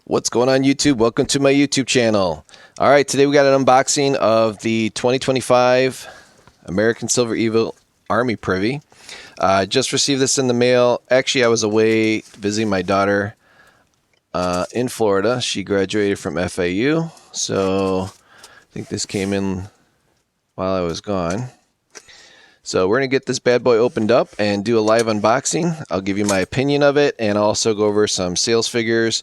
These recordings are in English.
What's going on, YouTube? Welcome to my YouTube channel. All right, today we got an unboxing of the 2025 American Silver Eagle Army Privy. Just received this in the mail. Actually, I was away visiting my daughter in Florida. She graduated from FAU, so I think this came in while I was gone. So we're going to get this bad boy opened up and do a live unboxing. I'll give you my opinion of it and also go over some sales figures,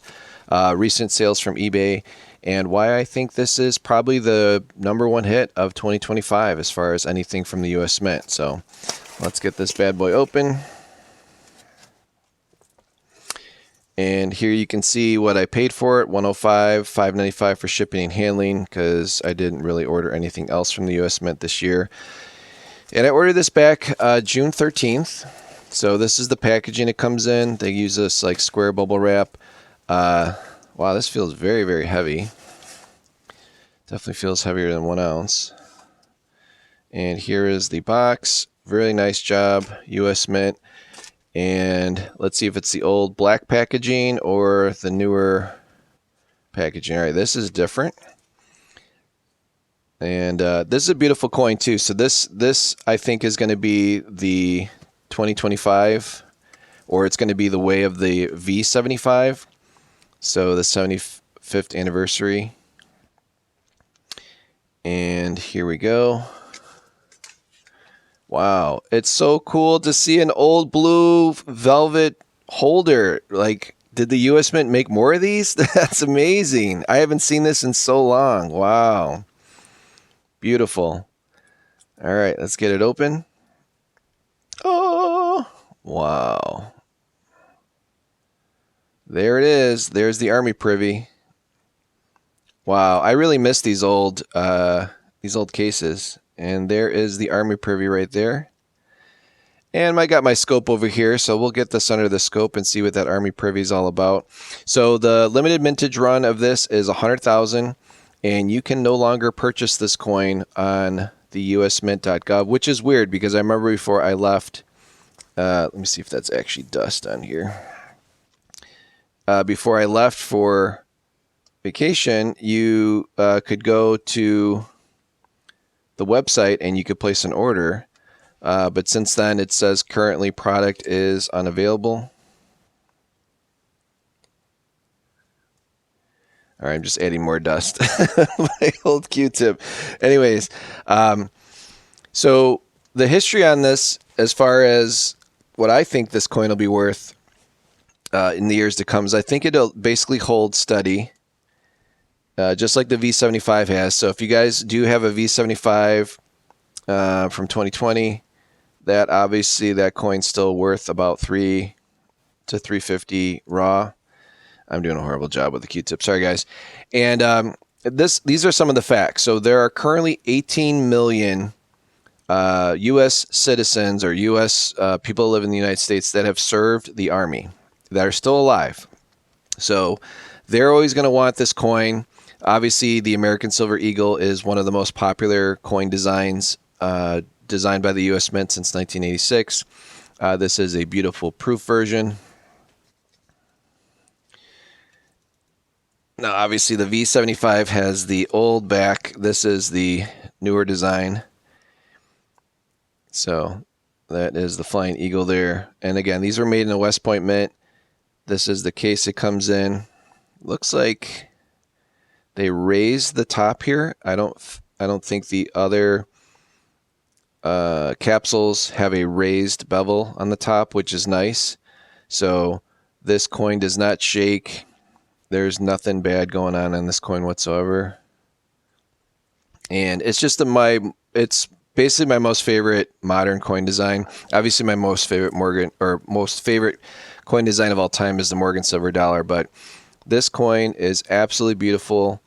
recent sales from eBay, and why I think this is probably the #1 hit of 2025 as far as anything from the US Mint. So let's get this bad boy open. And here you can see what I paid for it, $105, $5.95 for shipping and handling, because I didn't really order anything else from the US Mint this year. And I ordered this back June 13th. So this is the packaging it comes in. They use this like square bubble wrap. Wow, this feels very, very heavy. Definitely feels heavier than 1 ounce. And here is the box. Really nice job, US Mint. And let's see if it's the old black packaging or the newer packaging. All right, this is different. And this is a beautiful coin too. So this I think is going to be the 2025, or it's going to be the way of the V75. So the 75th anniversary. And here we go. Wow, it's so cool to see an old blue velvet holder. Like, did the US Mint make more of these? That's amazing. I haven't seen this in so long. Wow. Beautiful. All right, let's get it open. Oh, wow. There it is. There's the Army Privy. Wow, I really miss these old cases. And there is the Army Privy right there. And I got my scope over here, so we'll get this under the scope and see what that Army Privy is all about. So the limited mintage run of this is 100,000, and you can no longer purchase this coin on the usmint.gov, which is weird because I remember before I left, let me see if that's actually dust on here. Before I left for vacation, you could go to the website and you could place an order, but since then it says currently product is unavailable. All right, I'm just adding more dust. My old Q-tip. Anyways, so the history on this, as far as what I think this coin will be worth in the years to come, is I think it'll basically hold steady. Just like the V75 has. So if you guys do have a V75 from 2020, that obviously that coin's still worth about $3 to $3.50 raw. I'm doing a horrible job with the Q-tip. Sorry, guys. And these are some of the facts. So there are currently 18 million U.S. citizens or U.S. People who live in the United States that have served the Army, that are still alive. So they're always going to want this coin. Obviously, the American Silver Eagle is one of the most popular coin designs designed by the US Mint since 1986. This is a beautiful proof version. Now, obviously, the V75 has the old back. This is the newer design. So that is the Flying Eagle there. And again, these were made in a West Point Mint. This is the case it comes in. Looks like they raised the top here. I don't think the other capsules have a raised bevel on the top, which is nice. So this coin does not shake. There's nothing bad going on this coin whatsoever. And it's just it's basically my most favorite modern coin design. Obviously, my most favorite coin design of all time is the Morgan Silver Dollar, but this coin is absolutely beautiful.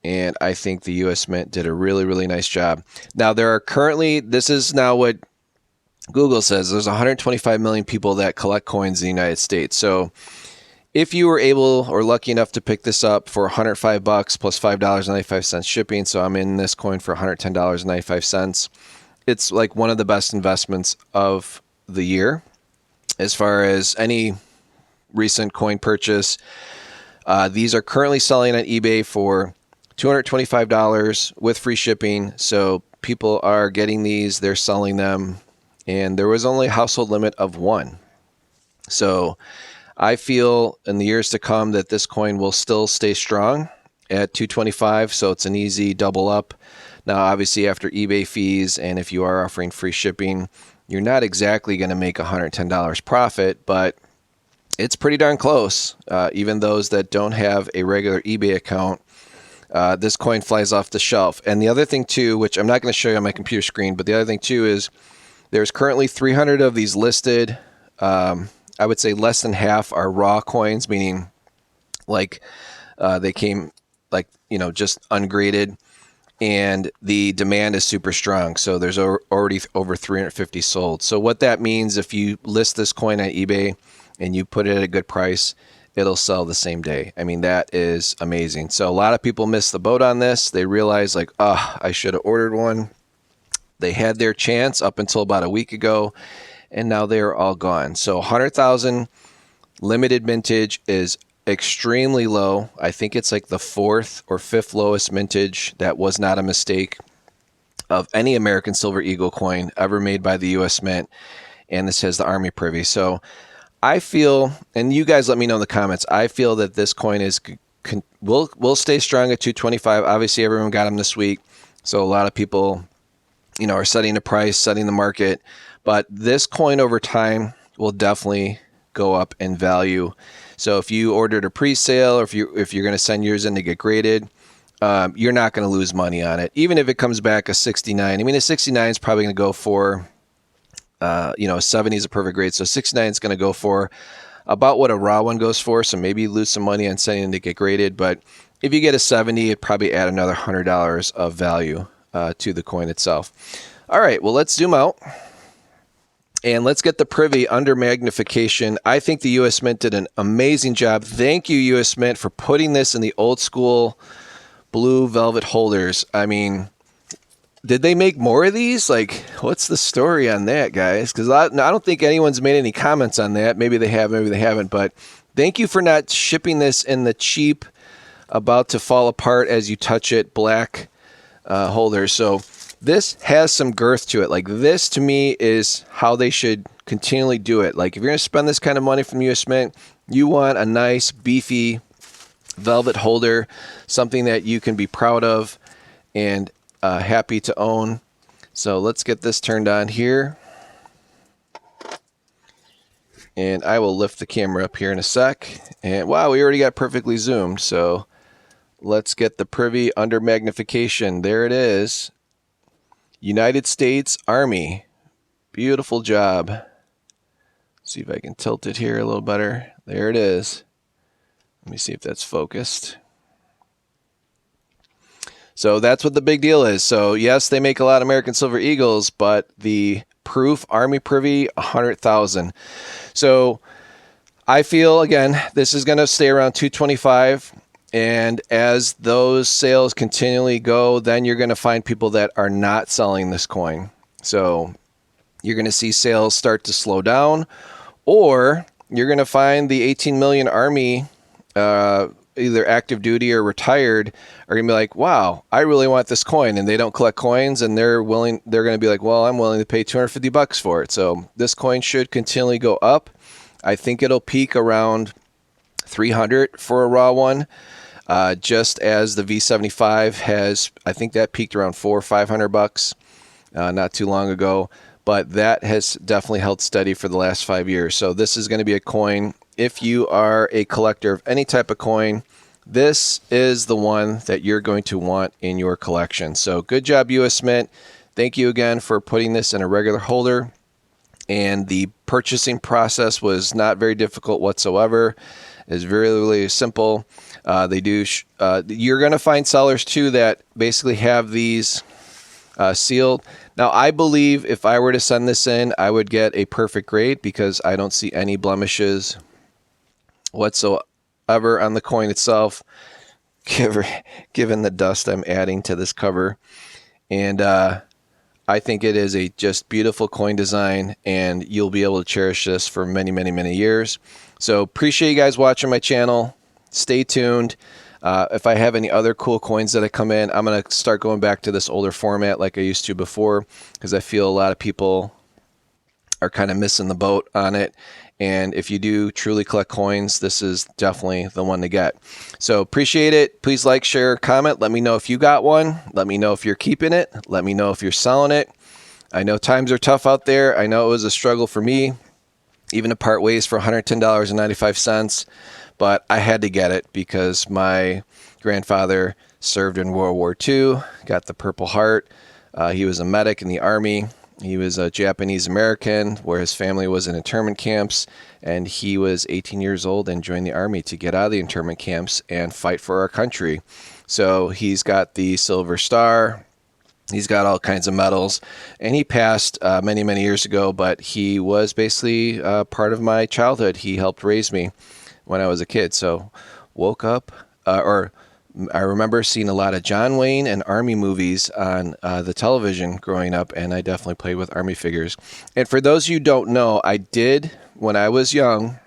And I think the US Mint did a really, really nice job. Now, there are currently, this is now what Google says, there's 125 million people that collect coins in the United States. So if you were able or lucky enough to pick this up for $105 plus $5.95 shipping, so I'm in this coin for $110.95, it's like one of the best investments of the year as far as any recent coin purchase. These are currently selling on eBay for $225 with free shipping. So people are getting these, they're selling them, and there was only a household limit of one. So I feel in the years to come that this coin will still stay strong at 225. So it's an easy double up. Now, obviously, after eBay fees, and if you are offering free shipping, you're not exactly going to make $110 profit, but it's pretty darn close. Even those that don't have a regular eBay account, this coin flies off the shelf. And the other thing too, which I'm not going to show you on my computer screen, but the other thing too is there's currently 300 of these listed. I would say less than half are raw coins, meaning like they came like, just ungraded, and the demand is super strong. So there's already over 350 sold. So what that means, if you list this coin on eBay and you put it at a good price, it'll sell the same day. I mean, that is amazing. So a lot of people miss the boat on this. They realize like, I should have ordered one. They had their chance up until about a week ago, and now they're all gone. So 100,000 limited mintage is extremely low. I think it's like the fourth or fifth lowest mintage that was not a mistake of any American Silver Eagle coin ever made by the U.S. Mint. And this has the Army Privy. So I feel, and you guys let me know in the comments, I feel that this coin will stay strong at 225. Obviously, everyone got them this week. So a lot of people, are setting the price, setting the market. But this coin over time will definitely go up in value. So if you ordered a pre-sale, or if you're going to send yours in to get graded, you're not going to lose money on it. Even if it comes back a 69. I mean, a 69 is probably going to go for, a 70 is a perfect grade. So 69 is going to go for about what a raw one goes for. So maybe you lose some money on sending in to get graded. But if you get a 70, it'd probably add another $100 of value to the coin itself. All right, well, let's zoom out. And let's get the Privy under magnification. I think the U.S. Mint did an amazing job. Thank you, U.S. Mint, for putting this in the old school blue velvet holders. I mean, did they make more of these? Like, what's the story on that, guys? Because I don't think anyone's made any comments on that. Maybe they have, maybe they haven't. But thank you for not shipping this in the cheap, about to fall apart as you touch it, black holders. So this has some girth to it. Like, this to me is how they should continually do it. Like, if you're going to spend this kind of money from U.S. Mint, you want a nice, beefy velvet holder, something that you can be proud of and happy to own. So let's get this turned on here. And I will lift the camera up here in a sec. And wow, we already got perfectly zoomed. So let's get the Privy under magnification. There it is. United States Army. Beautiful job. See if I can tilt it here a little better. There it is. Let me see if that's focused. So that's what the big deal is. So yes, they make a lot of American Silver Eagles, but the proof Army Privy, 100,000. So I feel, again, this is going to stay around 225. And as those sales continually go, then you're going to find people that are not selling this coin. So you're going to see sales start to slow down, or you're going to find the 18 million Army, either active duty or retired, are going to be like, wow, I really want this coin. And they don't collect coins, and they're going to be like, well, I'm willing to pay $250 for it. So this coin should continually go up. I think it'll peak around 300 for a raw one. Just as the V75 has, I think that peaked around $400 or $500 not too long ago, but that has definitely held steady for the last 5 years. So this is going to be a coin. If you are a collector of any type of coin, this is the one that you're going to want in your collection. So good job, U.S. Mint. Thank you again for putting this in a regular holder. And the purchasing process was not very difficult whatsoever. It's very, really simple. You're going to find sellers too that basically have these sealed. Now, I believe if I were to send this in, I would get a perfect grade because I don't see any blemishes whatsoever on the coin itself, given the dust I'm adding to this cover. And I think it is a just beautiful coin design, and you'll be able to cherish this for many, many, many years. So appreciate you guys watching my channel. stay tuned. If I have any other cool coins that I come in, I'm going to start going back to this older format like I used to before, because I feel a lot of people are kind of missing the boat on it. And if you do truly collect coins, this is definitely the one to get. So appreciate it. Please like, share, comment. Let me know if you got one. Let me know if you're keeping it. Let me know if you're selling it. I know times are tough out there. I know it was a struggle for me, even to part ways for $110.95. But I had to get it because my grandfather served in World War II, got the Purple Heart. He was a medic in the Army. He was a Japanese American where his family was in internment camps, and he was 18 years old and joined the Army to get out of the internment camps and fight for our country. So he's got the Silver Star. He's got all kinds of medals, and he passed many, many years ago, but he was basically part of my childhood. He helped raise me when I was a kid. So woke up, I remember seeing a lot of John Wayne and Army movies on the television growing up, and I definitely played with Army figures. And for those of you who don't know, I did, when I was young,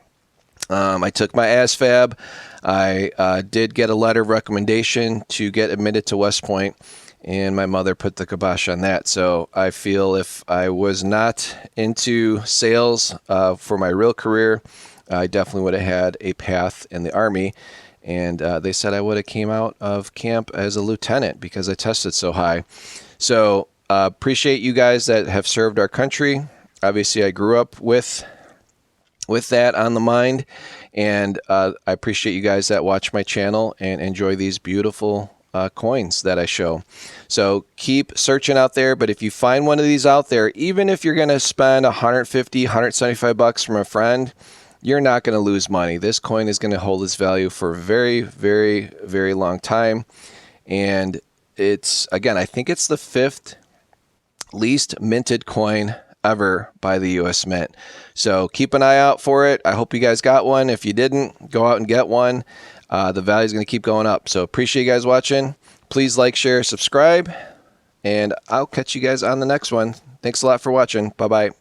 I took my ASFAB. I did get a letter of recommendation to get admitted to West Point, and my mother put the kibosh on that. So I feel if I was not into sales for my real career, I definitely would have had a path in the Army. And they said I would have came out of camp as a lieutenant because I tested so high. So appreciate you guys that have served our country. Obviously, I grew up with that on the mind. And I appreciate you guys that watch my channel and enjoy these beautiful coins that I show. So keep searching out there. But if you find one of these out there, even if you're going to spend $150, $175 from a friend, you're not going to lose money. This coin is going to hold its value for a very, very, very long time. And it's, again, I think it's the 5th least minted coin ever by the U.S. Mint. So keep an eye out for it. I hope you guys got one. If you didn't, go out and get one. The value is going to keep going up. So appreciate you guys watching. Please like, share, subscribe, and I'll catch you guys on the next one. Thanks a lot for watching. Bye-bye.